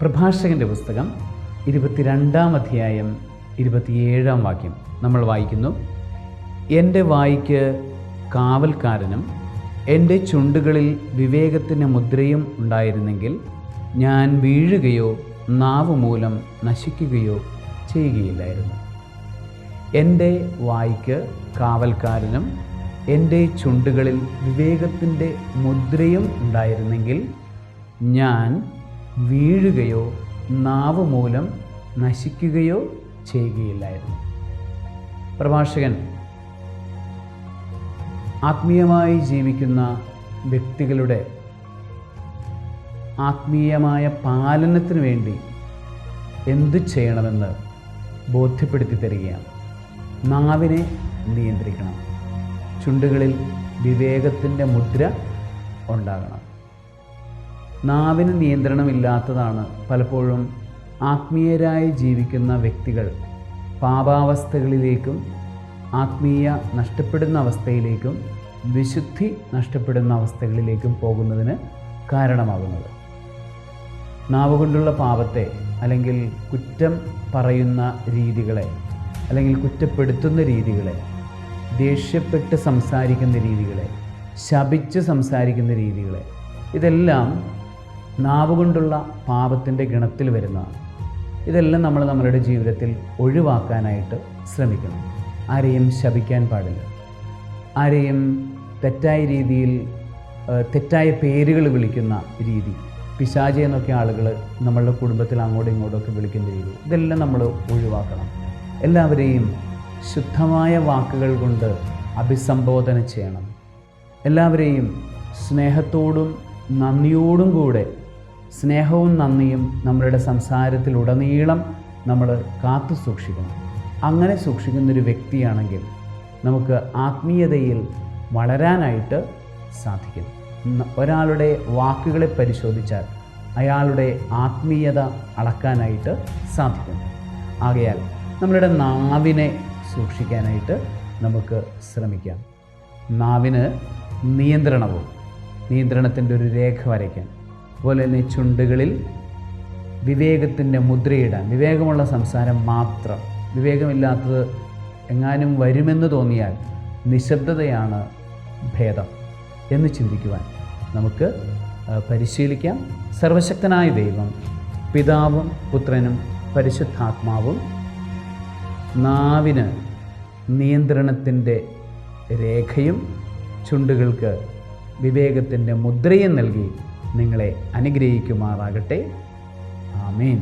പ്രഭാഷകൻ്റെ പുസ്തകം 22-ാം അധ്യായം 27-ാം വാക്യം നമ്മൾ വായിക്കുന്നു. എൻ്റെ വായ്ക്ക് കാവൽക്കാരനും എൻ്റെ ചുണ്ടുകളിൽ വിവേകത്തിൻ്റെ മുദ്രയും ഉണ്ടായിരുന്നെങ്കിൽ ഞാൻ വീഴുകയോ നാവ് മൂലം നശിക്കുകയോ ചെയ്യുകയില്ലായിരുന്നു. എൻ്റെ വായ്ക്ക് കാവൽക്കാരനും എൻ്റെ ചുണ്ടുകളിൽ വിവേകത്തിൻ്റെ മുദ്രയും ഉണ്ടായിരുന്നെങ്കിൽ ഞാൻ വീഴുകയോ നാവ് മൂലം നശിക്കുകയോ ചെയ്യുകയില്ലായിരുന്നു. പ്രഭാഷകൻ ആത്മീയമായി ജീവിക്കുന്ന വ്യക്തികളുടെ ആത്മീയമായ പാലനത്തിന് വേണ്ടി എന്തു ചെയ്യണമെന്ന് ബോധ്യപ്പെടുത്തി തരികയാണ്. നാവിനെ നിയന്ത്രിക്കണം. ചുണ്ടുകളിൽ വിവേകത്തിൻ്റെ മുദ്ര ഉണ്ടാകണം. നാവിന് നിയന്ത്രണമില്ലാത്തതാണ് പലപ്പോഴും ആത്മീയരായി ജീവിക്കുന്ന വ്യക്തികൾ പാപാവസ്ഥകളിലേക്കും ആത്മീയ നഷ്ടപ്പെടുന്ന അവസ്ഥയിലേക്കും വിശുദ്ധി നഷ്ടപ്പെടുന്ന അവസ്ഥകളിലേക്കും പോകുന്നതിന് കാരണമാകുന്നത്. നാവ് കൊണ്ടുള്ള പാപത്തെ, അല്ലെങ്കിൽ കുറ്റം പറയുന്ന രീതികളെ, അല്ലെങ്കിൽ കുറ്റപ്പെടുത്തുന്ന രീതികളെ, ദേഷ്യപ്പെട്ട് സംസാരിക്കുന്ന രീതികളെ, ശപിച്ച് സംസാരിക്കുന്ന രീതികളെ, ഇതെല്ലാം നാവ് കൊണ്ടുള്ള പാപത്തിൻ്റെ ഗണത്തിൽ വരുന്നതാണ്. ഇതെല്ലാം നമ്മൾ നമ്മളുടെ ജീവിതത്തിൽ ഒഴിവാക്കാനായിട്ട് ശ്രമിക്കണം. ആരെയും ശപിക്കാൻ പാടില്ല. ആരെയും തെറ്റായ രീതിയിൽ തെറ്റായ പേരുകൾ വിളിക്കുന്ന രീതി, പിശാചി എന്നൊക്കെ ആളുകൾ നമ്മളുടെ കുടുംബത്തിൽ അങ്ങോട്ടും ഇങ്ങോട്ടുമൊക്കെ വിളിക്കുന്ന രീതി, ഇതെല്ലാം നമ്മൾ ഒഴിവാക്കണം. എല്ലാവരെയും ശുദ്ധമായ വാക്കുകൾ കൊണ്ട് അഭിസംബോധന ചെയ്യണം. എല്ലാവരെയും സ്നേഹത്തോടും നന്ദിയോടും കൂടെ, സ്നേഹവും നന്ദിയും നമ്മളുടെ സംസാരത്തിലുടനീളം നമ്മൾ കാത്തു സൂക്ഷിക്കണം. അങ്ങനെ സൂക്ഷിക്കുന്നൊരു വ്യക്തിയാണെങ്കിൽ നമുക്ക് ആത്മീയതയിൽ വളരാനായിട്ട് സാധിക്കും. ഒരാളുടെ വാക്കുകളെ പരിശോധിച്ചാൽ അയാളുടെ ആത്മീയത അളക്കാനായിട്ട് സാധിക്കും. ആകയാൽ നമ്മളുടെ നാവിനെ സൂക്ഷിക്കാനായിട്ട് നമുക്ക് ശ്രമിക്കാം. നാവിന് നിയന്ത്രണത്തിൻ്റെ ഒരു രേഖ വരയ്ക്കാൻ, അതുപോലെ തന്നെ ചുണ്ടുകളിൽ വിവേകത്തിൻ്റെ മുദ്രയിടാൻ. വിവേകമുള്ള സംസാരം മാത്രം, വിവേകമില്ലാത്തത് എങ്ങാനും വരുമെന്ന് തോന്നിയാൽ നിശബ്ദതയാണ് ഭേദം എന്ന് ചിന്തിക്കുവാൻ നമുക്ക് പരിശീലിക്കാം. സർവശക്തനായ ദൈവം, പിതാവും പുത്രനും പരിശുദ്ധാത്മാവും നാവിന് നിയന്ത്രണത്തിൻ്റെ രേഖയും ചുണ്ടുകൾക്ക് വിവേകത്തിൻ്റെ മുദ്രയും നൽകി നിങ്ങളെ അനുഗ്രഹിക്കുമാറാകട്ടെ. ആമേൻ.